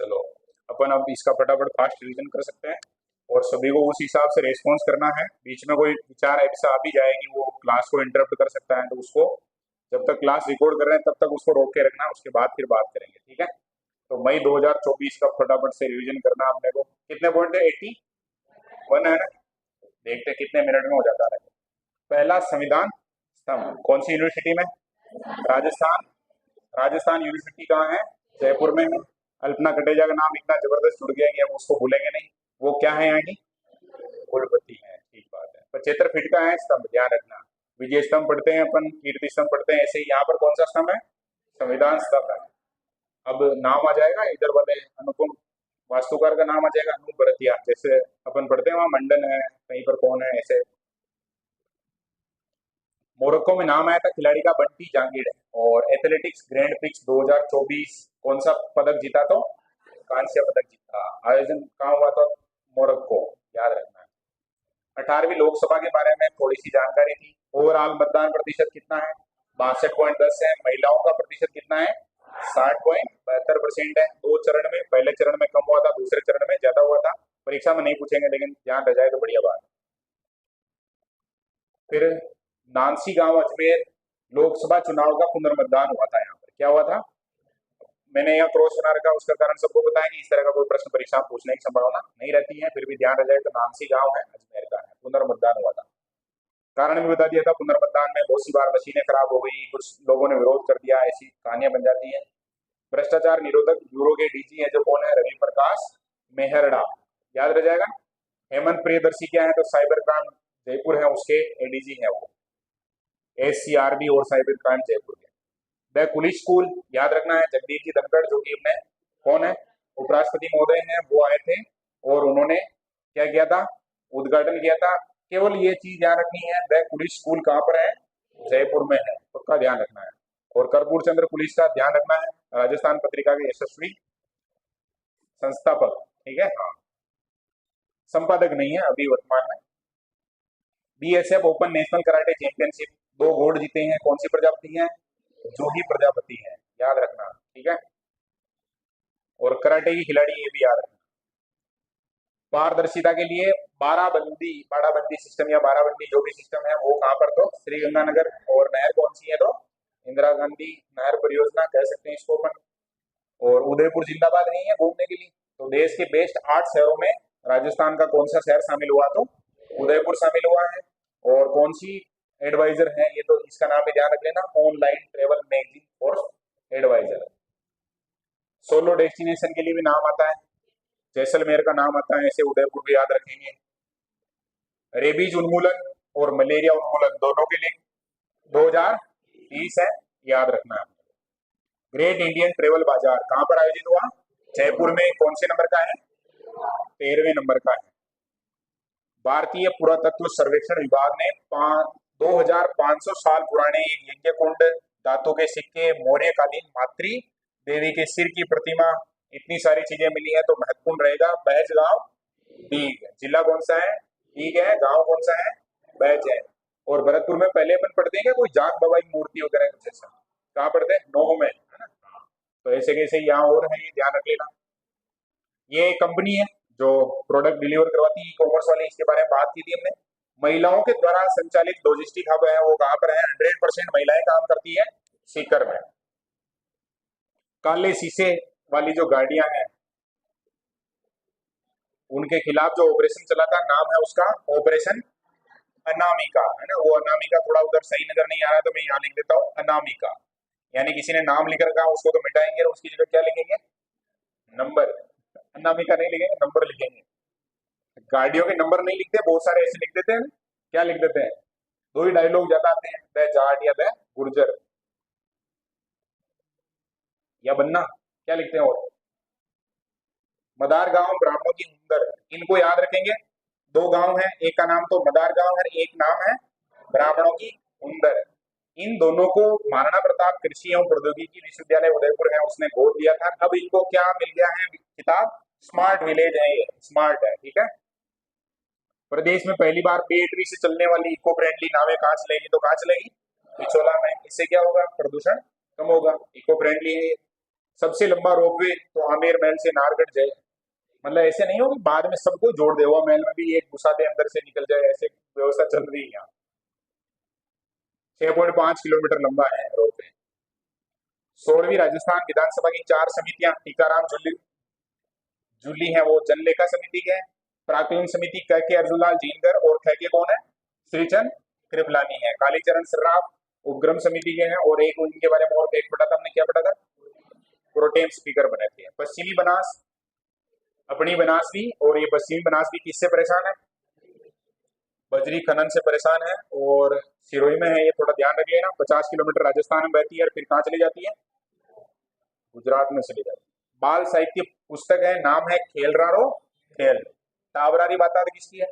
चलो अपन अब इसका फटाफट फास्ट रिवीजन कर सकते हैं और सभी को उस हिसाब से रेस्पॉन्स करना है। बीच में कोई विचार ऐसा आ भी जाए कि वो क्लास को इंटरप्ट कर सकता है तो उसको, जब तक क्लास रिकॉर्ड कर रहे हैं तब तक उसको रोक के रखना, उसके बाद फिर बात करेंगे, ठीक है। तो मई 2024 का फटाफट से रिवीजन करना अपने को। कितने पॉइंट है? 81 है ना। देखते हैं कितने मिनट में हो जाता है। पहला, संविधान स्तंभ कौन सी यूनिवर्सिटी में? राजस्थान। राजस्थान यूनिवर्सिटी कहाँ है? जयपुर में है। अल्पना कटेजा का नाम इतना जबरदस्त जुड़ गया कि हम उसको भूलेंगे नहीं। वो क्या है यहाँ की? कुलपति है, ठीक बात है। 75 फीट का है स्तंभ, ध्यान रखना। विजय स्तंभ पढ़ते हैं अपन, कीर्ति स्तंभ पढ़ते हैं, ऐसे ही यहाँ पर कौन सा स्तंभ है? संविधान स्तंभ है। अब नाम आ जाएगा इधर वाले अनुपम वास्तुकार का नाम आ जाएगा, अनूप भरतिया, जैसे अपन पढ़ते हैं वहां मंडन है, कहीं पर कौन है ऐसे। मोरक्को में नाम आया था खिलाड़ी का, बंटी जांगीड़। और एथलेटिक्स ग्रैंड प्रिक्स 2024 कौन सा पदक जीता? तो कांस्य पदक जीता। आयोजन कहाँ हुआ था? मोरक्को, याद रखना है। 18वीं लोकसभा के बारे में थोड़ी सी जानकारी थी। ओवरऑल मतदान प्रतिशत कितना है? 62.10 है। महिलाओं का प्रतिशत कितना है? 60.72% है। दो चरण में, पहले चरण में कम हुआ था, दूसरे चरण में ज्यादा हुआ था। परीक्षा में नहीं पूछेंगे लेकिन ध्यान रह जाए तो बढ़िया बात। फिर नानसी गांव अजमेर लोकसभा चुनाव का पुनर्मतदान हुआ था। यहाँ पर क्या हुआ था? मैंने यहाँ क्रॉस बना रखा, उसका कारण सबको पता है कि इस तरह का कोई प्रश्न परीक्षा में पूछने की संभावना नहीं रहती है, फिर भी ध्यान रह जाए तो नानसी गांव है, अजमेर का है। पुनर्मतदान हुआ था। कारण भी बता दिया था। पुनर्मतदान में बहुत सी बार मशीनें खराब हो गई, कुछ लोगों ने विरोध कर दिया, ऐसी कहानियां बन जाती है। भ्रष्टाचार निरोधक ब्यूरो के डीजी है जो कौन है? रवि प्रकाश मेहरड़ा, याद रह जाएगा। हेमंत प्रियदर्शी क्या है? तो साइबर क्राइम जयपुर है, उसके एडीजी है वो। एससीआरबी और साइबर क्राइम जयपुर के। द कुली स्कूल, याद रखना है, जगदीप जी धनखड़ जो कि अपने कौन है? उपराष्ट्रपति महोदय हैं, वो आए थे और उन्होंने क्या किया था? उद्घाटन किया था। केवल ये चीज ध्यान रखनी है, द कुली स्कूल कहाँ पर है? जयपुर में है, पक्का ध्यान रखना है। और कर्पूर चंद्र पुलिस का ध्यान रखना है, राजस्थान पत्रिका के यशस्वी संस्थापक, ठीक है। हाँ, संपादक नहीं है अभी वर्तमान में। BSF open national karate championship 2 gold जीते हैं, कौन सी प्रजापति है? जूही प्रजापति है, याद रखना, ठीक है। और कराटे की खिलाड़ी, ये भी याद रखना। पारदर्शिता के लिए बाड़ाबंदी सिस्टम या बाराबंदी जो भी सिस्टम है वो कहाँ पर? तो श्री गंगानगर। और नहर कौन सी है? तो इंदिरा गांधी नहर परियोजना कह सकते हैं इसको अपन। और उदयपुर जिंदाबाद नहीं है घूमने के लिए। तो देश के बेस्ट 8 शहरों में राजस्थान का कौन सा शहर शामिल हुआ? तो उदयपुर शामिल हुआ है। और कौन सी एडवाइजर है ये? तो इसका नाम भी ध्यान रख लेना, online travel magazine for advisor. Solo destination के लिए भी नाम आता है, जैसलमेर का नाम आता है, ऐसे उदयपुर भी याद रखेंगे। रेबीज उन्मूलन और मलेरिया उन्मूलन दोनों के लिए 2030 है, याद रखना है। ग्रेट इंडियन ट्रेवल बाजार कहां पर आयोजित हुआ? जयपुर में। कौन से नंबर का है? 13वें नंबर का है। भारतीय पुरातत्व सर्वेक्षण विभाग ने 2500 साल पुराने एक यज्ञ कुंड, धातु के सिक्के, मौर्यकालीन मातृ देवी के सिर की प्रतिमा, इतनी सारी चीजें मिली है तो महत्वपूर्ण रहेगा बहज गांव ठीक है। जिला कौन सा है? ठीक है। गांव कौन सा है? बहज है। और भरतपुर में पहले अपन पढ़ते हैं क्या कोई जाग बाबा की मूर्ति वगैरह कुछ ऐसा? कहाँ पढ़ते हैं? नोह में, है ना। तो ऐसे कैसे यहाँ और है, ये ध्यान रख लेना। ये कंपनी है जो प्रोडक्ट डिलीवर करवाती है, ई कॉमर्स वाली, इसके बारे में बात की थी हमने। महिलाओं के द्वारा संचालित लॉजिस्टिक हब है, वो कहाँ पर है? 100% महिलाएं काम करती है सीकर में। काले शीशे वाली जो गाड़ियां हैं उनके खिलाफ जो ऑपरेशन चला था, नाम है उसका ऑपरेशन अनामिका, है ना। वो अनामिका थोड़ा उधर सही नजर नहीं आ रहा तो मैं यहाँ लिख देता हूँ अनामिका। यानी किसी ने नाम लिख रखा उसको तो मिटाएंगे और उसकी जगह क्या लिखेंगे? नंबर। अनामिका नहीं लिखेंगे, नंबर लिखेंगे। गाड़ियों के नंबर नहीं लिखते, बहुत सारे ऐसे लिख देते हैं। क्या लिख देते हैं? दो ही डायलॉग ज्यादा आते हैं, द जाट या द गुर्जर या बन्ना, क्या लिखते हैं? और मदार गांव ब्राह्मणों की हुंदर, इनको याद रखेंगे। 2 गांव है, एक का नाम तो मदार गांव है, एक नाम है ब्राह्मणों की हुंदर। इन दोनों को महाराणा प्रताप कृषि एवं प्रौद्योगिकी विश्वविद्यालय उदयपुर है उसने गोद दिया था। अब इनको क्या मिल गया है किताब? स्मार्ट विलेज है, ये स्मार्ट है, ठीक है। प्रदेश में पहली बार बैटरी से चलने वाली इको फ्रेंडली नावें कहाँ चलेगी? तो कहाँ चलेगी? पिछोला में। इससे क्या होगा? प्रदूषण कम होगा, इको फ्रेंडली है। सबसे लंबा रोपवे तो आमेर महल से नाहरगढ़ जाए, मतलब ऐसे नहीं हो कि बाद में सबको जोड़ दे, वो महल में भी एक घुसा दे अंदर से निकल जाए, ऐसे व्यवस्था चल रही है यहाँ। 6.5 किलोमीटर लंबा है रोपवे। 16वीं राजस्थान विधानसभा की 4 समितियां टीकाराम जुल्ली जुल्ली है, वो जनलेखा समिति के है। प्राकलन समिति क के अर्जुनलाल जीनकर और ख के कौन है, श्रीचंद कृपलानी है। कालीचरण सर्राफ उपक्रम समिति के हैं, और एक उनके बारे में और एक पढ़ा था हमने, क्या पढ़ा था, प्रोटेम स्पीकर बने थे। पश्चिमी बनास अपनी बनास भी, और ये पश्चिमी बनास भी किससे परेशान है, बजरी खनन से परेशान है, और सिरोही में है, ये थोड़ा ध्यान रख लेना। 50 किलोमीटर राजस्थान में बहती है और फिर कहाँ चली जाती है, गुजरात में चली जाती है। बाल साहित्य पुस्तक है, नाम है खेल रारो खेल। टावरारी बात किसकी है,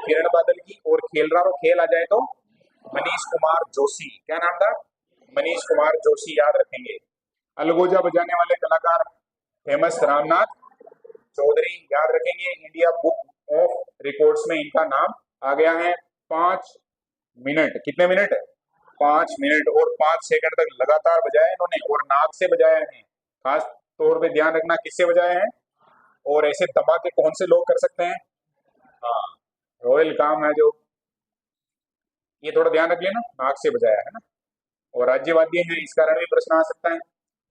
किरण बादल की। और खेल रारो खेल आ जाए तो मनीष कुमार जोशी, क्या नाम था, मनीष कुमार जोशी, याद रखेंगे। अलगोजा बजाने वाले कलाकार फेमस रामनाथ चौधरी, याद रखेंगे। इंडिया बुक ऑफ रिकॉर्ड्स में इनका नाम आ गया है। 5 मिनट, कितने मिनट, 5 मिनट और 5 सेकंड तक लगातार बजाया इन्होंने, और नाक से बजाया है। खास तौर पे ध्यान रखना किससे बजाया है, और ऐसे धमाके कौन से लोग कर सकते हैं, हाँ, रॉयल काम है जो, ये थोड़ा ध्यान रख लेना, नाक से बजाया है ना। और राज्यवाद्य है, इस कारण भी प्रश्न आ सकता है।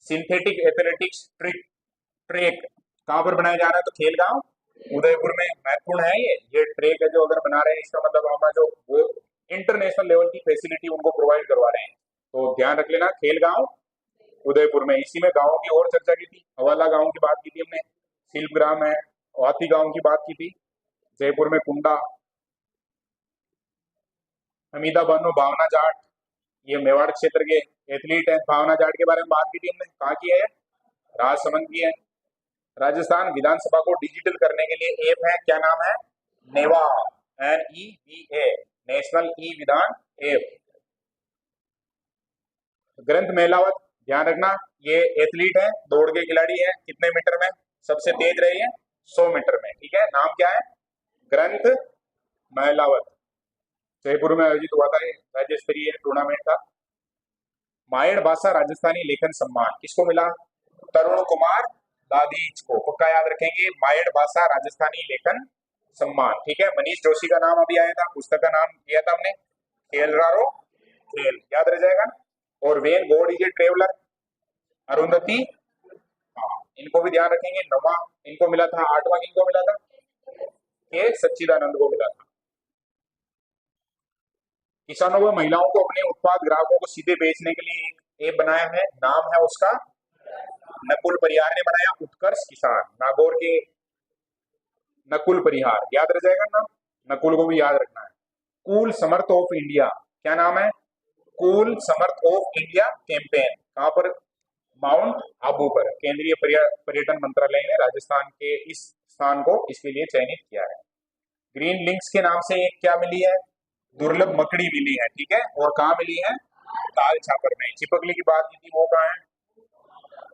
सिंथेटिक एथलेटिक्स ट्रैक कहाँ पर बनाया जा रहा है, तो खेलगांव उदयपुर में। महत्वपूर्ण है ये ट्रैक है जो अगर बना रहे हैं, इसका मतलब हमारा जो वो इंटरनेशनल लेवल की फैसिलिटी उनको प्रोवाइड करवा रहे हैं, तो ध्यान रख लेना, खेलगांव उदयपुर में। इसी में गांवों की और चर्चा की थी, हवाला गांव की बात की थी हमने, शिल्पग्राम है, हाथी गांव की बात की थी, जयपुर में कुंडा, हमीदा बानो भावना जाट, ये मेवाड़ क्षेत्र के एथलीट है। भावना जाट के बारे में बात की थी हमने, कहाँ की है, राजसमंद की है। राजस्थान विधानसभा को डिजिटल करने के लिए ऐप है, क्या नाम है, नेवा, NEVA, नेशनल ई विधान ऐप। ग्रंथ मेलावत, ध्यान रखना, ये एथलीट है, दौड़ के खिलाड़ी है, कितने मीटर में सबसे तेज रही है, 100 मीटर में, ठीक है। नाम क्या है, ग्रंथ मेलावत, जयपुर में आयोजित हुआ था, राज्य स्तरीय टूर्नामेंट था। मायड़ भाषा राजस्थानी लेखन सम्मान किसको मिला, तरुण कुमार दादीज को, पक्का याद रखेंगे, मायड़ भाषा राजस्थानी लेखन सम्मान, ठीक है। मनीष जोशी का नाम अभी आया था, पुस्तक का नाम दिया था हमने, खेल रारो खेल, याद रह जाएगा। और when God is a traveller, Arundhati, हाँ, इनको भी ध्यान रखेंगे। नवा इनको मिला था, 8वां इनको मिला था, के सच्चिदानंद को मिला था। किसानों व महिलाओं को अपने उत्पाद ग्राहकों को सीधे बेचने के लिए एक ऐप बनाया है, नाम है उसका, नकुल परिहार ने बनाया, उत्कर्ष किसान, नागौर के नकुल परिहार, याद रह जाएगा ना, नकुल को भी याद रखना है। कूल समर्थ ऑफ इंडिया, क्या नाम है, cool Samarth of India campaign, कहां पर, माउंट आबू पर। केंद्रीय पर्यटन मंत्रालय ने राजस्थान के इस स्थान को इसके लिए चयनित किया है। ग्रीन लिंक्स के नाम से एक क्या मिली है, दुर्लभ मकड़ी मिली है, ठीक है। और कहाँ मिली है, ताल छापर में। चिपकली की बात की थी, वो कहाँ है,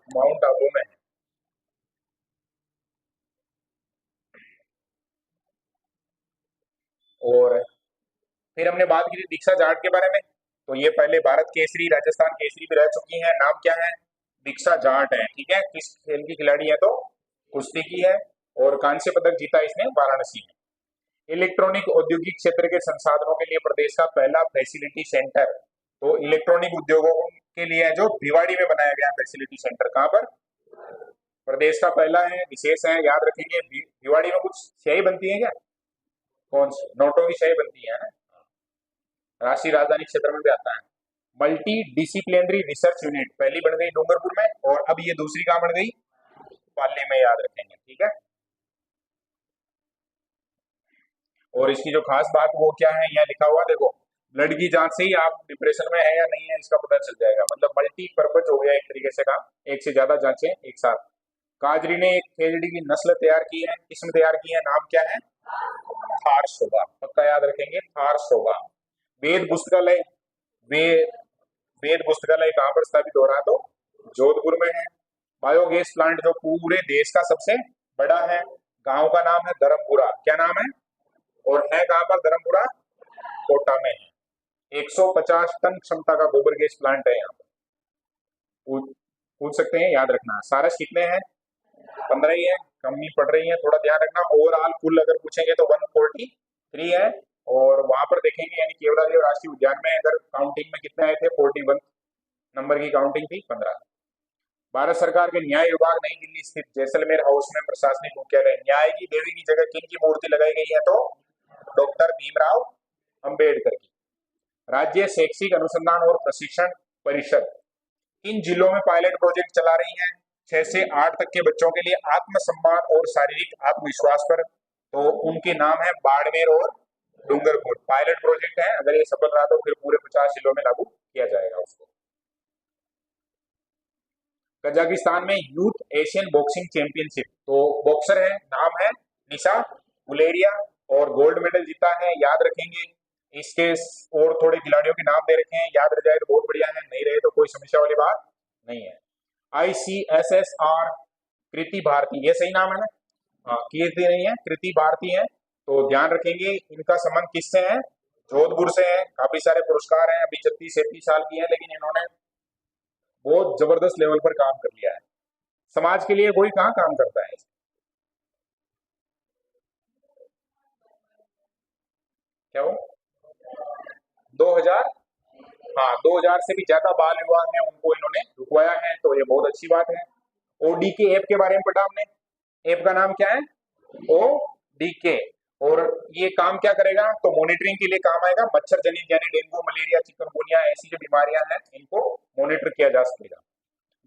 माउंट आबू में है। और फिर हमने बात की थी दीक्षा जाट के बारे में, तो ये पहले भारत केसरी, राजस्थान केसरी भी रह चुकी है। नाम क्या है, दीक्षा जाट है, ठीक है। किस खेल की खिलाड़ी है, तो कुश्ती की है, और कांस्य पदक जीता इसने वाराणसी में। इलेक्ट्रॉनिक औद्योगिक क्षेत्र के संसाधनों के लिए प्रदेश का पहला फैसिलिटी सेंटर, तो इलेक्ट्रॉनिक उद्योगों के लिए जो भिवाड़ी में बनाया गया फैसिलिटी सेंटर, कहां पर, प्रदेश का पहला है, विशेष है, याद रखेंगे। भिवाड़ी में कुछ स्याही बनती है क्या, कौन सी, नोटों की स्याही बनती है ना, राष्ट्रीय राजधानी क्षेत्र में भी आता है। मल्टी डिसिप्लिनरी रिसर्च यूनिट पहली बन गई डूंगरपुर में, और अब ये दूसरी कहां बन गई, पाली में, याद रखेंगे, ठीक है। और इसकी जो खास बात वो क्या है, यहाँ लिखा हुआ देखो, ब्लड की जांच से ही आप डिप्रेशन में है या नहीं है इसका पता चल जाएगा, मतलब मल्टी पर्पज हो गया एक तरीके से काम, एक से ज्यादा जांचें एक साथ। काजरी ने एक खेजड़ी की नस्ल तैयार की है, किस्म तैयार की है, नाम क्या है, थार शोभा, पक्का याद रखेंगे, थार शोभा। वेद पुस्तकालय, वे वेद पुस्तकालय कहाँ पर स्थापित हो रहा है, तो जोधपुर में है। बायोगैस प्लांट जो पूरे देश का सबसे बड़ा है, गांव का नाम है धर्मपुरा, क्या नाम है, और है कहां पर, धर्मपुरा कोटा में है। 150 टन क्षमता का गोबर गैस प्लांट है यहाँ पर। पूछ सकते हैं, याद रखना। सारस कितने हैं? 15 ही है, कम ही पड़ रही है, थोड़ा ध्यान रखना। ओवरऑल कुल अगर पूछेंगे तो 143 है। और वहां पर देखेंगे यानी केवलादेव राष्ट्रीय उद्यान में अगर काउंटिंग में कितने आए थे, 41 नंबर की काउंटिंग थी, 15। भारत सरकार के न्याय विभाग नई दिल्ली स्थित जैसलमेर हाउस में प्रशासनिक मुख्यालय। न्याय की देवी की जगह किन की मूर्ति लगाई गई है? तो डॉक्टर भीमराव अंबेडकर की। राज्य शैक्षिक अनुसंधान और प्रशिक्षण परिषद इन जिलों में पायलट प्रोजेक्ट चला रही है 6 से 8 तक के बच्चों के लिए आत्मसम्मान और शारीरिक आत्मविश्वास पर। तो उनके नाम है बाड़मेर और डूंगरपुर। पायलट प्रोजेक्ट है, अगर ये सफल रहा तो फिर पूरे 50 जिलों में लागू किया जाएगा उसको। कजाकिस्तान में यूथ एशियन बॉक्सिंग चैंपियनशिप, तो बॉक्सर है, नाम है निशा गुलेरिया और गोल्ड मेडल जीता है, याद रखेंगे। इसके और थोड़े खिलाड़ियों के नाम दे रखे हैं, याद रह जाए तो बहुत बढ़िया है, नहीं रहे तो कोई समस्या वाली बात नहीं है। ICSSR कृति भारती, ये सही नाम है ना? हाँ, कीर्ति नहीं है, कृति भारती है। तो ध्यान रखेंगे इनका संबंध किससे है? जोधपुर से है। काफी सारे पुरस्कार हैं, अभी 36-37 साल की है, लेकिन इन्होंने बहुत जबरदस्त लेवल पर काम कर लिया है। समाज के लिए कोई कहाँ काम करता है? क्या वो 2000, हाँ 2000 से भी ज्यादा बाल विवाह में उनको इन्होंने रुकवाया है, तो ये बहुत अच्छी बात है। ODK ऐप के बारे में पढ़ा हमने, ऐप का नाम क्या है? ODK। और ये काम क्या करेगा? तो मॉनिटरिंग के लिए काम आएगा। मच्छर जनित यानी डेंगू, मलेरिया, चिकनगुनिया ऐसी जो बीमारियां हैं इनको मॉनिटर किया जा सकेगा।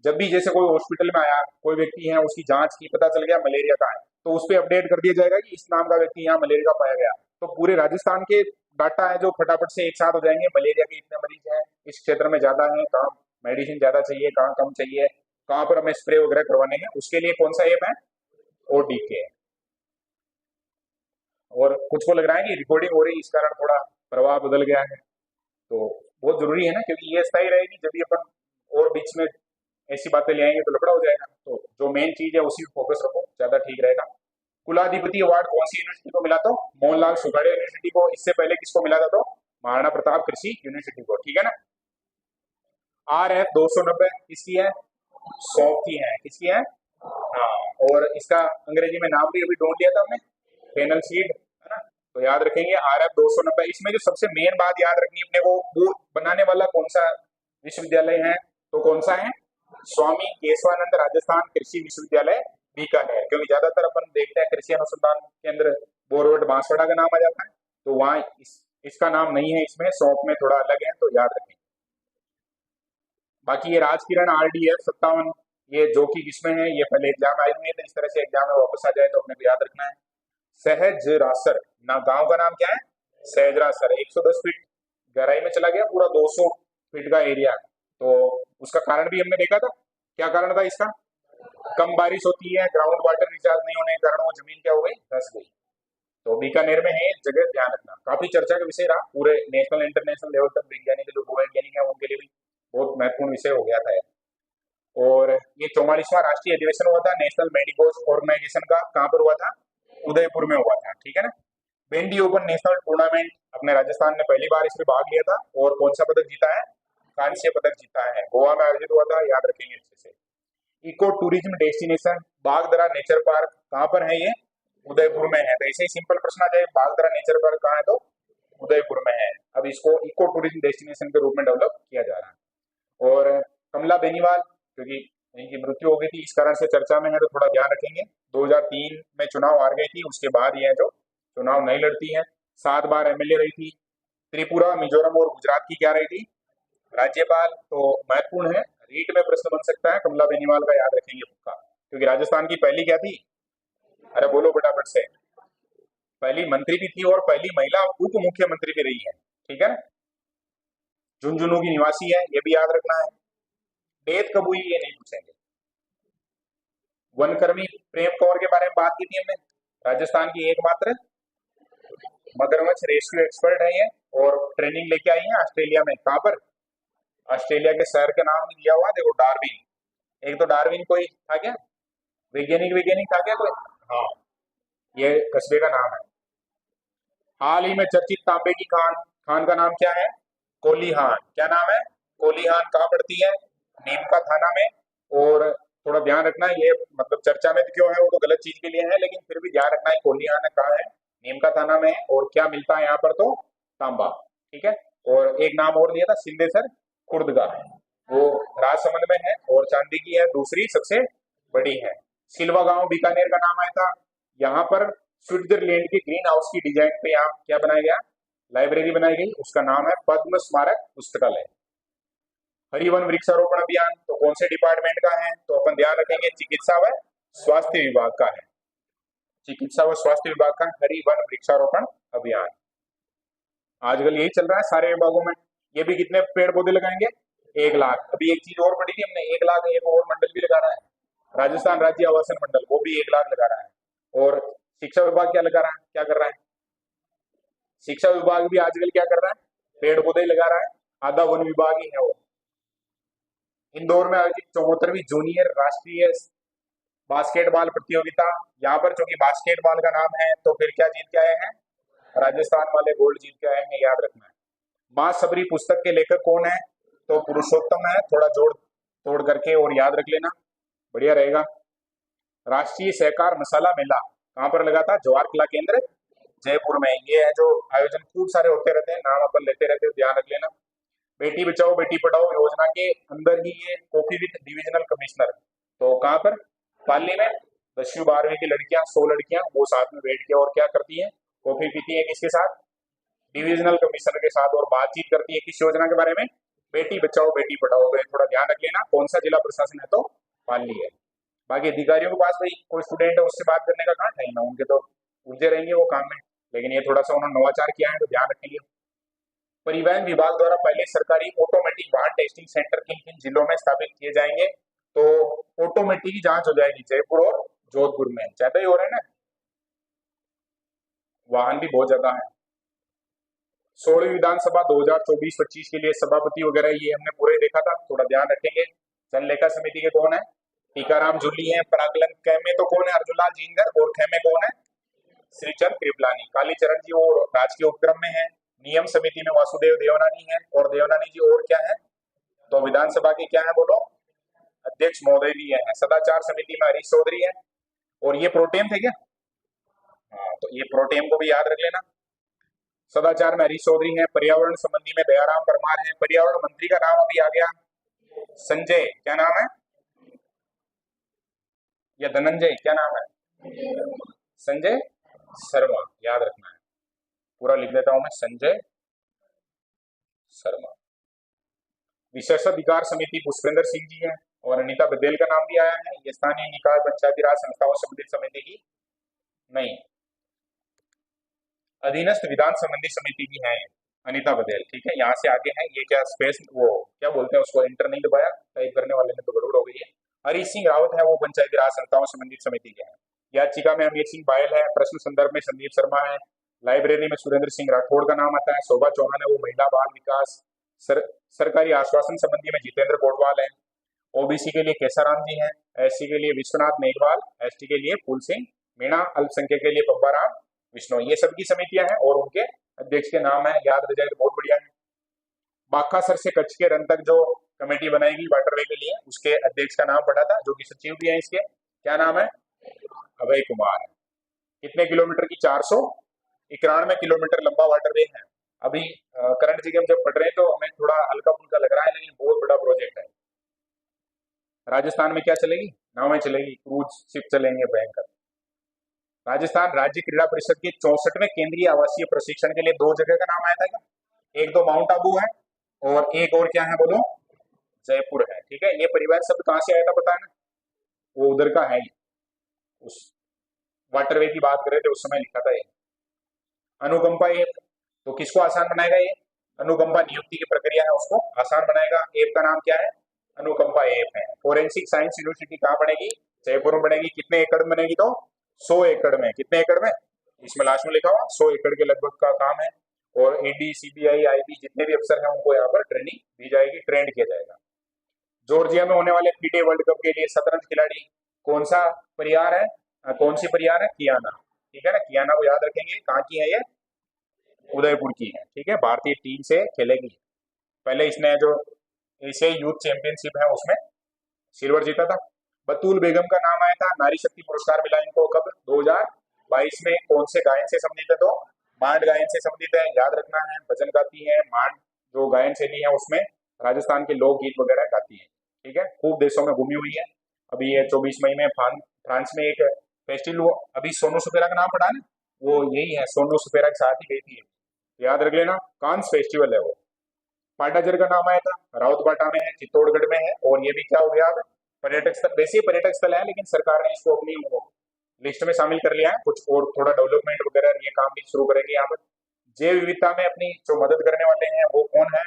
जब भी जैसे कोई हॉस्पिटल में आया, कोई व्यक्ति है, उसकी जांच की, पता चल गया मलेरिया का है, तो उस पर अपडेट कर दिया जाएगा कि इस नाम का व्यक्ति यहाँ मलेरिया का पाया गया। तो पूरे राजस्थान के डाटा है जो फटाफट से एक साथ हो जाएंगे, मलेरिया के इतने मरीज हैं, इस क्षेत्र में ज्यादा है, कहाँ मेडिसिन ज्यादा चाहिए, कहाँ कम चाहिए, कहाँ पर हमें स्प्रे वगैरह करवाने हैं, उसके लिए कौन सा ऐप है? ODK। और कुछ को लग रहा है कि रिकॉर्डिंग हो रही, इस कारण थोड़ा प्रभाव बदल गया है, तो बहुत जरूरी है ना, क्योंकि ये स्थायी रहेगी। जब भी अपन और बीच में ऐसी बातें ले आएंगे तो लफड़ा हो जाएगा। तो जो मेन चीज है उसी पे फोकस रखो, ज्यादा ठीक रहेगा। कुलाधिपति अवार्ड कौन सी यूनिवर्सिटी को मिला? तो मोहनलाल सुखाड़िया यूनिवर्सिटी को। इससे पहले किसको मिला था? तो महाराणा प्रताप कृषि यूनिवर्सिटी को, ठीक है ना। RF 290 किसकी है? सौंफ की है। किसकी है? हाँ, और इसका अंग्रेजी में नाम भी अभी ढूंढ लिया था हमने, फेनल सीड, है ना। तो याद रखेंगे RF 290। इसमें जो सबसे मेन बात याद रखनी अपने को, वो बनाने वाला कौन सा विश्वविद्यालय है? तो कौन सा है? स्वामी केशवानंद राजस्थान कृषि विश्वविद्यालय बीकानेर। क्योंकि ज्यादातर अपन देखते हैं कृषि अनुसंधान केंद्र बोरवट बांसवाड़ा का नाम आ जाता है, तो वहाँ इसका नाम नहीं है, इसमें सौंप में थोड़ा अलग है, तो याद रखें। बाकी ये राजकिरण RDF 57, ये जो कि किसमें है, ये पहले एग्जाम आए हुए हैं, तो इस तरह से एग्जाम में वापस आ जाए तो अपने को याद रखना है। सहजरासर ना, गांव का नाम क्या है? सहजरासर। 110 फीट गहराई में चला गया, पूरा 200 फीट का एरिया। तो उसका कारण भी हमने देखा था, क्या कारण था इसका? कम बारिश होती है, ग्राउंड वाटर रिचार्ज नहीं होने के कारण वो जमीन क्या हो गई? धंस गई। तो बीकानेर में है जगह, ध्यान रखना। काफी चर्चा का विषय रहा, पूरे नेशनल इंटरनेशनल लेवल तक वैज्ञानिक जो वैज्ञानिक है उनके लिए भी बहुत महत्वपूर्ण विषय हो गया था। और ये 44वां राष्ट्रीय अधिवेशन हुआ था नेशनल मेडिकोस ऑर्गेनाइजेशन का, कहाँ पर हुआ था? उदयपुर में हुआ था, ठीक है ना। बेंडी ओपन नेशनल टूर्नामेंट अपने राजस्थान ने पहली बार इसमें भाग लिया था, और कौन सा पदक जीता है? कांस्य पदक जीता है। गोवा में आयोजित हुआ था, याद रखेंगे अच्छे से। Eco tourism destination Bagdara nature park कहाँ पर है? ये उदयपुर में है। तो ऐसे ही सिंपल प्रश्न आ जाए, बागदरा नेचर पार्क कहाँ है? तो उदयपुर में है। अब इसको इको टूरिज्म डेस्टिनेशन के रूप में डेवलप किया जा रहा है। और कमला बेनीवाल, क्योंकि इनकी मृत्यु हो गई थी, इस कारण से चर्चा में है, तो थोड़ा ध्यान रखेंगे। 2003 में चुनाव हार गई थी, उसके बाद ये जो चुनाव नहीं लड़ती है। 7 बार MLA रही थी। त्रिपुरा, मिजोरम और गुजरात की क्या रही थी? राज्यपाल। तो महत्वपूर्ण है, रीट में प्रश्न बन सकता है कमला बेनीवाल का, याद रखेंगे पक्का, क्योंकि राजस्थान की पहली क्या थी? अरे बोलो फटाफट से। पहली मंत्री भी थी और पहली महिला उप मुख्यमंत्री भी रही है, ठीक है ना। झुंझुनू की निवासी है, ये भी याद रखना है। डेथ कब हुई ये नहीं पूछेंगे। वनकर्मी प्रेम कौर के बारे में बात की थी हमने, राजस्थान की एकमात्र मगरमच्छ रेस्क्यू एक्सपर्ट है ये, और ट्रेनिंग लेके आई है ऑस्ट्रेलिया में। कहाँ पर? ऑस्ट्रेलिया के शहर के नाम भी दिया हुआ, देखो डार्विन। एक तो डार्विन कोई था क्या? वैज्ञानिक वैज्ञानिक था क्या कोई? हाँ, ये कस्बे का नाम है। हाल ही में चर्चित तांबे की खान, खान का नाम क्या है? कोलीहान। क्या नाम है? कोलीहान। कहाँ पड़ती है? नीमका थाना में और थोड़ा ध्यान रखना ये मतलब चर्चा में क्यों है, वो तो गलत चीज के लिए है, लेकिन फिर भी ध्यान रखना है कोलियान कहाँ है, नीमका थाना में है, और क्या मिलता है यहाँ पर, तो तांबा। ठीक है। और एक नाम और दिया था सिंदेसर खुर्द का, वो राजसमंद में है और चांदी की है दूसरी सबसे बड़ी है। सिल्वा गांव बीकानेर का नाम आया था। यहाँ पर स्विट्जरलैंड के ग्रीन हाउस की डिजाइन पे यहाँ क्या बनाया गया, लाइब्रेरी बनाई गई, उसका नाम है पद्म स्मारक पुस्तकालय। हरिवन वृक्षारोपण अभियान तो कौन से डिपार्टमेंट का है, तो अपन ध्यान रखेंगे चिकित्सा व स्वास्थ्य विभाग का है, चिकित्सा व स्वास्थ्य विभाग का हरिवन वृक्षारोपण अभियान। आजकल यही चल रहा है सारे विभागों में। ये भी कितने पेड़ पौधे लगाएंगे, 1 लाख। अभी एक चीज और पढ़ी थी हमने, 1 लाख एक और मंडल भी लगा रहा है, राजस्थान राज्य आवासन मंडल, वो भी 1 लाख लगा रहा है। और शिक्षा विभाग क्या लगा रहा है, क्या कर रहा है, शिक्षा विभाग भी आजकल क्या कर रहा है, पेड़ पौधे लगा रहा है, आधा वन विभाग ही है वो। इंदौर में आयोजित 74वीं जूनियर राष्ट्रीय बास्केटबॉल प्रतियोगिता, यहाँ पर चूंकि बास्केटबॉल का नाम है तो फिर क्या जीत के आए हैं, राजस्थान वाले गोल्ड जीत के आए हैं, याद रखना है। मां सबरी पुस्तक के लेखक कौन है, तो पुरुषोत्तम है, थोड़ा जोड़ तोड़ करके और याद रख लेना, बढ़िया रहेगा। राष्ट्रीय सहकार मसाला मेला कहाँ पर लगा था, जवाहर कला केंद्र जयपुर में। ये है जो आयोजन खूब सारे होते रहते हैं, नाम अपन लेते रहते हैं, ध्यान रख लेना। बेटी बचाओ बेटी पढ़ाओ योजना के अंदर ही ये कॉफी विद डिविजनल कमिश्नर, तो कहाँ पर, पाली में 10वीं 12वीं की लड़कियां, 100 लड़कियां वो साथ में बैठ के और क्या करती हैं, कॉफी पीती है, किसके साथ, डिविजनल कमिश्नर के साथ, और बातचीत करती है किस योजना के बारे में, बेटी बचाओ बेटी पढ़ाओ। तो थोड़ा ध्यान रख लेना, कौन सा जिला प्रशासन है, तो पाली है। बाकी अधिकारियों के पास भाई कोई स्टूडेंट है उससे बात करने का कहाँ टाइम है, उनके तो उलझे रहेंगे वो काम में, लेकिन ये थोड़ा सा उन्होंने नवाचार किया है तो ध्यान रखेंगे। परिवहन विभाग द्वारा पहले सरकारी ऑटोमेटिक वाहन टेस्टिंग सेंटर किन किन जिलों में स्थापित किए जाएंगे, तो ऑटोमेटिक की जांच हो जाएगी जयपुर और जोधपुर में, ज्यादा ही हो रहे हैं ना, वाहन भी बहुत ज्यादा है। 16वीं विधानसभा 2024-25 के लिए सभापति वगैरह ये हमने पूरे देखा था, थोड़ा ध्यान रखेंगे। जन लेखा समिति के कौन है, टीकाराम जूली है। प्राकलन क में तो कौन है, अर्जुनलाल जिंगर, और ख में कौन है, श्रीचंद कृपलानी। कालीचरण जी वो राजकीय उपक्रम में है। नियम समिति में वासुदेव देवनानी है, और देवनानी जी और क्या है, तो विधानसभा के क्या है बोलो, अध्यक्ष महोदय भी है। सदाचार समिति में हरीश चौधरी है, और ये प्रोटेम थे क्या, हाँ तो ये प्रोटेम को भी याद रख लेना। सदाचार में हरीश चौधरी है। पर्यावरण संबंधी में दयाराम परमार है। पर्यावरण मंत्री का नाम अभी आ गया, संजय, क्या नाम है, या धनंजय, क्या नाम है, संजय शर्मा, याद रखना है, पूरा लिख देता हूं मैं, संजय शर्मा। विशेषाधिकार समिति पुष्पेंद्र सिंह जी है, और अनिता बघेल का नाम भी आया है। ये स्थानीय निकाय पंचायती राज संस्थाओं संबंधित समिति की नहीं, अधीनस्थ विधान संबंधी समिति की है अनिता बघेल। ठीक है, यहाँ से आगे है ये क्या स्पेस, वो क्या बोलते हैं उसको, इंटर नहीं दबाया, टाइप करने वाले ने तो गड़बड़ हो गई है। हरीश सिंह रावत है, वो पंचायती राज संस्थाओं संबंधित समिति के हैं। याचिका में अमीर सिंह बायल है। प्रश्न संदर्भ में संदीप शर्मा है। लाइब्रेरी में सुरेंद्र सिंह राठौड़ का नाम आता है। शोभा चौहान है, वो महिला बाल विकास। सरकारी आश्वासन संबंधी में जितेंद्र गोडवाल है। ओबीसी के लिए केसाराम जी हैं। एससी के लिए विश्वनाथ मेघवाल। एसटी के लिए फूल सिंह मीणा। अल्पसंख्यक के लिए पब्बाराम विष्णु। ये सबकी समितियां हैं और उनके अध्यक्ष के नाम है, याद रह जाए तो बहुत बढ़िया है। बाकासर से कच्छ के रन तक जो कमेटी बनाएगी वाटरवे के लिए, उसके अध्यक्ष का नाम पढ़ा था, जो कि सचिव भी है इसके, क्या नाम है, अभय कुमार है। कितने किलोमीटर की, 491 किलोमीटर लंबा वाटरवे है। अभी करंट जी हम जब पढ़ रहे हैं तो हमें थोड़ा हल्का फुल्का लग रहा है, लेकिन बहुत बड़ा प्रोजेक्ट है। राजस्थान में क्या चलेगी, नावें चलेगी, क्रूज शिप चलेंगे भयंकर। राजस्थान राज्य क्रीड़ा परिषद के 64वें केंद्रीय आवासीय प्रशिक्षण के लिए 2 जगह का नाम आया था क्या, एक तो माउंट आबू है और एक और क्या है बोलो, जयपुर है। ठीक है, ये परिवहन शब्द कहाँ से आया था पता है ना, वो उधर का है ही, उस वाटरवे की बात कर रहे थे उस समय लिखा था ये। अनुकंपा ऐप तो किसको आसान बनाएगा, ये अनुकंपा नियुक्ति की प्रक्रिया है उसको आसान बनाएगा। ऐप का नाम क्या है, अनुकंपा ऐप है। फोरेंसिक साइंस यूनिवर्सिटी कहाँ बनेगी, जयपुर में बनेगी। कितने एकड़ में बनेगी, तो 100 एकड़ में। कितने एकड़ में, इसमें लास्ट में लिखा हुआ 100 एकड़ के लगभग का काम है। और ईडी सीबीआई आईबी जितने भी अफसर हैं उनको यहाँ पर ट्रेनिंग दी जाएगी, ट्रेंड किया जाएगा। जॉर्जिया में होने वाले फीडे वर्ल्ड कप के लिए शतरंज खिलाड़ी कौन सा परिवार है, कौन सी परिवार है, कियाना। ठीक है ना, कियाना को याद रखेंगे, कहाँ की है ये, उदयपुर की है। ठीक है, भारतीय टीम से खेलेगी। पहले इसने जो एशियाई यूथ चैंपियनशिप है उसमें सिल्वर जीता था। बतूल बेगम का नाम आया था, नारी शक्ति पुरस्कार मिला इनको कब? 2022 में। कौन से गायन से संबंधित है? तो मांड गायन से संबंधित है, याद रखना है। भजन गाती है, मांड जो गायन शैली है उसमें राजस्थान के लोकगीत वगैरह गाती है। ठीक है, खूब देशों में घूमी हुई है। अभी ये 24 मई में फ्रांस में एक फेस्टिवल, वो अभी सोनू सुपेरा का नाम पड़ा ना, वो यही है, सोनू सुपेरा के साथ ही गई थी, याद रख लेना। कांस फेस्टिवल है वो। पाटाजर का नाम आया था, राउतबाटा में है, चित्तौड़गढ़ में है। और ये भी क्या हो गया अब? पर्यटक स्थल। वैसे ही पर्यटक स्थल है, लेकिन सरकार ने इसको अपनी लिस्ट में शामिल कर लिया है। कुछ और थोड़ा डेवलपमेंट वगैरह ये काम भी शुरू करेंगे यहाँ पर। जैव विविधता में अपनी जो मदद करने वाले हैं वो कौन है?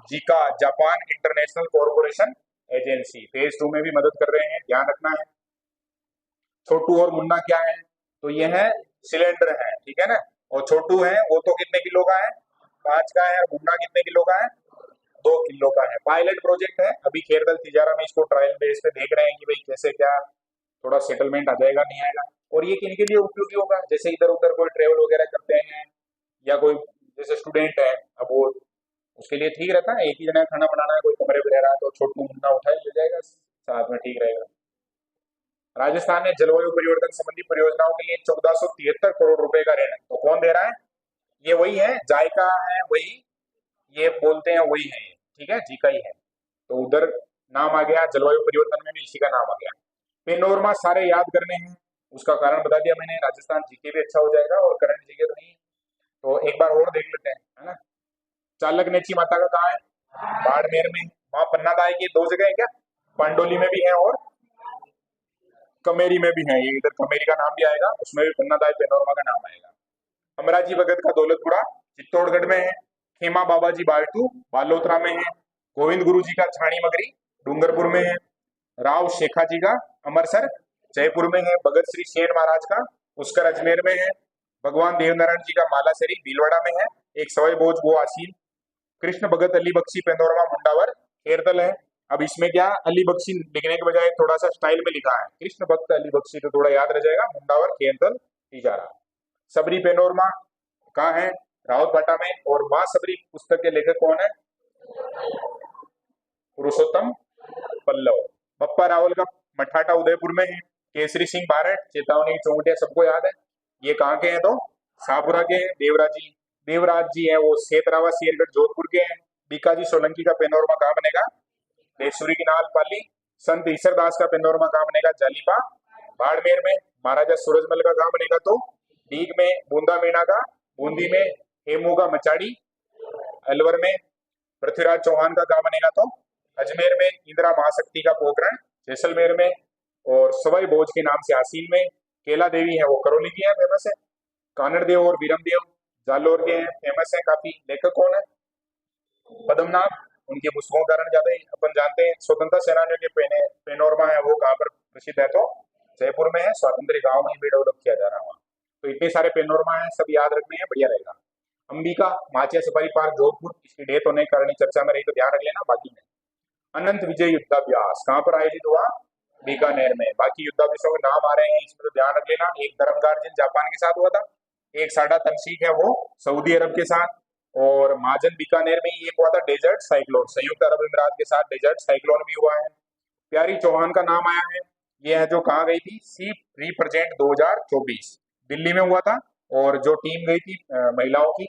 जिका, Japan international corporation agency, phase 2 में भी मदद कर रहे हैं, ध्यान रखना है। छोटू और मुन्ना क्या है? तो ये है सिलेंडर है, ठीक है ना। और छोटू है वो तो कितने किलो का है? 5 का है। और मुन्ना कितने किलो का है? 2 किलो का है। पायलट प्रोजेक्ट है, अभी खेरदल तिजारा में इसको ट्रायल बेस पे देख रहे हैं कि भाई कैसे क्या थोड़ा सेटलमेंट आ जाएगा नहीं आएगा। और ये किन के लिए उपयोगी होगा? जैसे इधर उधर कोई ट्रेवल वगैरह करते हैं, या कोई जैसे स्टूडेंट है, अब वो उसके लिए ठीक रहता है। एक ही जना खाना बनाना है, कोई कमरे में रह रहा है तो छोटू मुन्ना उठा ले जाएगा साथ में, ठीक रहेगा। राजस्थान ने जलवायु परिवर्तन संबंधी परियोजनाओं के लिए 1473 करोड़ रुपए का ऋण, तो कौन दे रहा है? ये वही है, जायका है वही, ये बोलते हैं वही है ये, ठीक है, जीका ही है। तो उधर नाम आ गया, जलवायु परिवर्तन में भी इसी का नाम आ गया। पेनोरमा सारे याद करने हैं, उसका कारण बता दिया मैंने। राजस्थान जीके भी अच्छा हो जाएगा और करंट जीके तो नहीं। तो एक बार और देख लेते हैं, है ना। चालक नेची माता का कहाँ है? बाड़मेर में। वहां पन्ना दाई की 2 जगह है क्या? पांडोली में भी है और कमेरी में भी है। ये इधर कमेरी का नाम भी आएगा, उसमें भी पन्ना दाई पेनोरमा का नाम आएगा। अमराजी भगत का दौलतपुरा चित्तौड़गढ़ में है। खेमा बाबा जी बाल्टू बालोतरा में है। गोविंद गुरु जी का छाणी मगरी डूंगरपुर में है। राव शेखा जी का अमरसर जयपुर में है। भगत श्री सेन महाराज का पुष्कर अजमेर में है। भगवान देवनारायण जी का मालासरी भीलवाड़ा में है। एक सवाई बोझ वो आसीन। कृष्ण भगत अली बख्शी पेंदौरमा मुंडावर खेरतल है। अब इसमें क्या, अली बख्शी लिखने के बजाय थोड़ा सा स्टाइल में लिखा है, कृष्ण भक्त अली बख्शी, तो थोड़ा याद रह जाएगा। मुंडावर खेरतल तिजारा। सबरी पेनोरमा कहाँ है? रावतबाटा में। और माँ सबरी पुस्तक के लेखक कौन है? पुरुषोत्तम पल्लव। बप्पा रावल का मठाटा उदयपुर में है। केसरी सिंह बारट चेतावनी चौंटिया सबको याद है, ये कहाँ के हैं? तो शाहपुरा के हैं। देवराज जी है वो सेतरावा शेरगढ़ जोधपुर के हैं। बीकाजी सोलंकी का पेनोरमा कहाँ बनेगा? देशूरी की नाल पाली। संत ईसरदास का पेनोरमा कहाँ बनेगा? जालीपा बाड़मेर में। महाराजा सूरजमल का कहाँ बनेगा? तो डीग में। बूंदा मीणा का बूंदी में। हेमू का मचाड़ी अलवर में। पृथ्वीराज चौहान का कहाँ बनेगा? तो अजमेर में। इंदिरा महाशक्ति का पोखरण जैसलमेर में। और सवाई भोज के नाम से आसीन में। केला देवी है वो करौली की है, फेमस है। कानड़ देव और बीरम देव जालोर के हैं, फेमस है काफी। लेखक कौन है? पद्मनाभ। उनकी पुस्तकों का कारण ज्यादा ही अपन जानते हैं। स्वतंत्रता सेनानियों के पेनोरमा है वो कहाँ पर प्रसिद्ध है? तो जयपुर में है। स्वातंत्र गांव में भी डेवलप किया जा रहा है। तो इतने सारे पेनोरमा है, सब याद रखने हैं, बढ़िया रहेगा। अंबिका माचिया सफारी पार्क जोधपुर, इसकी डेथ होने के कारण चर्चा में रही, तो ध्यान रख लेना। बाकी में अनंत विजय युद्धाभ्यास कहाँ पर आयोजित हुआ? बीकानेर में। बाकी युद्धाभ्यासों के नाम आ रहे हैं इसमें, तो ध्यान रख लेना। एक धर्मगार्जन जापान के साथ हुआ था। एक साडा तनसीक है वो सऊदी अरब के साथ। और महाजन बीकानेर में ही एक हुआ था डेजर्ट साइक्लोन, संयुक्त अरब अमीरात के साथ डेजर्ट साइक्लोन भी हुआ है। प्यारी चौहान का नाम आया है, ये है जो कहाँ गई थी? सी रिप्रेजेंट 2024 दिल्ली में हुआ था। और जो टीम गई थी महिलाओं की,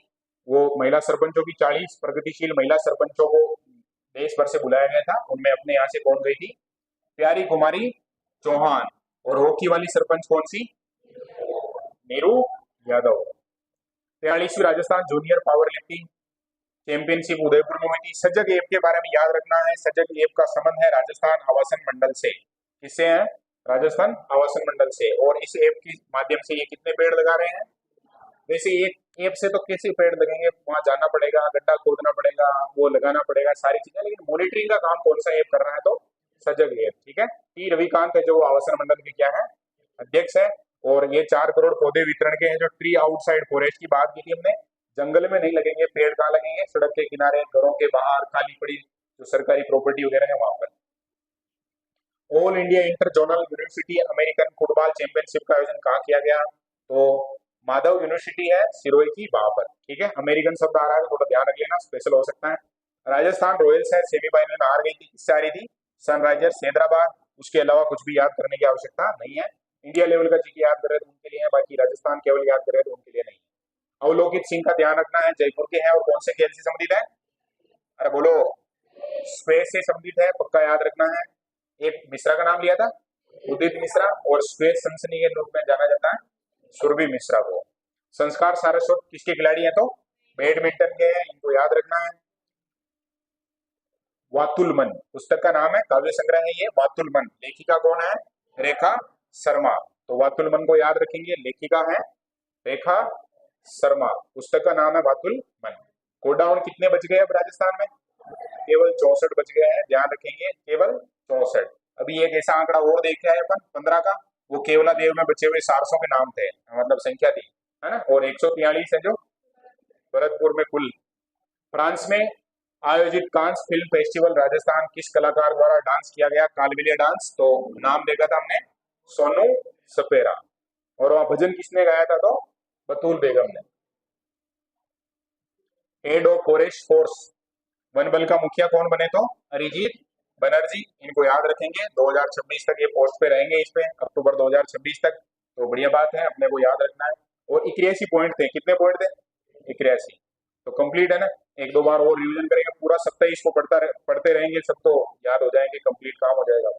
वो महिला सरपंचों की 40 प्रगतिशील महिला सरपंचों को देश भर से बुलाया गया था। उनमें अपने यहाँ से कौन गई थी? प्यारी कुमारी चौहान। और हॉकी वाली सरपंच कौन सी? नीरू यादव। 43वीं Rajasthan junior powerlifting championship Udaipur में हुई थी। सजग ऐप के बारे में याद रखना है। सजग ऐप का संबंध है राजस्थान आवासन मंडल से। किससे है? राजस्थान आवासन मंडल से। और इस ऐप के माध्यम से ये कितने पेड़ लगा रहे हैं? वैसे एक ऐप से तो कैसे पेड़ लगेंगे, वहां जाना पड़ेगा, गड्ढा खोदना पड़ेगा, वो लगाना पड़ेगा, सारी चीजें। लेकिन मॉनिटरिंग का काम कौन सा ऐप कर रहा है? तो सजग ऐप, ठीक है। टी रविकांत है जो आवासन मंडल के क्या है? अध्यक्ष है। और ये 4 करोड़ पौधे वितरण के हैं। जो ट्री आउटसाइड फॉरेस्ट की बात की थी हमने, जंगल में नहीं लगेंगे पेड़, कहाँ लगेंगे? सड़क के किनारे, घरों के बाहर, खाली पड़ी जो सरकारी प्रॉपर्टी वगैरह है वहां पर। All India inter zonal university American football championship का आयोजन कहाँ किया गया? तो माधव यूनिवर्सिटी है सिरोही की, वहां पर, ठीक है। अमेरिकन शब्द आ रहा है, थोड़ा ध्यान रख लेना, स्पेशल हो सकता है। राजस्थान रॉयल्स है सेमीफाइनल में हार गई थी, किससे हारी थी? सनराइजर्स हैदराबाद। उसके अलावा कुछ भी याद करने की आवश्यकता नहीं है। इंडिया लेवल का जीके याद कर रहे तो उनके लिए है, बाकी राजस्थान केवल याद कर रहे तो उनके लिए नहीं है। अवलोकित सिंह का ध्यान रखना है, जयपुर के हैं और कौन से खेल से संबंधित है? अरे बोलो। स्पेस से संबंधित है, पक्का याद रखना है। एक मिश्रा का नाम लिया था, उदित मिश्रा, और स्पेस सनसनी के रूप में जाना जाता है सुरभि मिश्रा को। संस्कार सारस्वत किसके खिलाड़ी हैं? तो बैडमिंटन के हैं, इनको याद रखना है। वातुलमन पुस्तक का नाम है, काव्य संग्रह है ये वातुलमन। लेखिका कौन है? रेखा शर्मा। तो वातुलमन को याद रखेंगे, लेखिका है रेखा शर्मा, पुस्तक का नाम है वातुलमन। कोडाउन कितने बच गए अब राजस्थान में? केवल 64 बच गए हैं, ध्यान रखेंगे, केवल 64। अभी एक ऐसा आंकड़ा और देख के आए अपन 15 का, वो केवला देव में बचे हुए सारसों के नाम थे, मतलब संख्या थी, है ना। और 143 है जो भरतपुर में कुल। फ्रांस में आयोजित कांस फिल्म फेस्टिवल राजस्थान किस कलाकार द्वारा डांस किया गया? कालबेलिया डांस। तो नाम देखा था हमने, सोनू सपेरा। और वहां भजन किसने गाया था? तो बतूल बेगम ने। Head of forest force, one बल का मुखिया कौन बने? तो अरिजीत बनर्जी। इनको याद रखेंगे, 2026 तक ये पोस्ट पे रहेंगे, इस पे अक्टूबर 2026 तक। तो बढ़िया बात है, अपने को याद रखना है। और 81 पॉइंट थे, कितने पॉइंट थे? 81। तो कंप्लीट है ना। एक दो बार और रिवीजन करेंगे, पूरा सप्ताह इसको पढ़ते रहेंगे, सब तो याद हो जाएंगे, कंप्लीट काम हो जाएगा।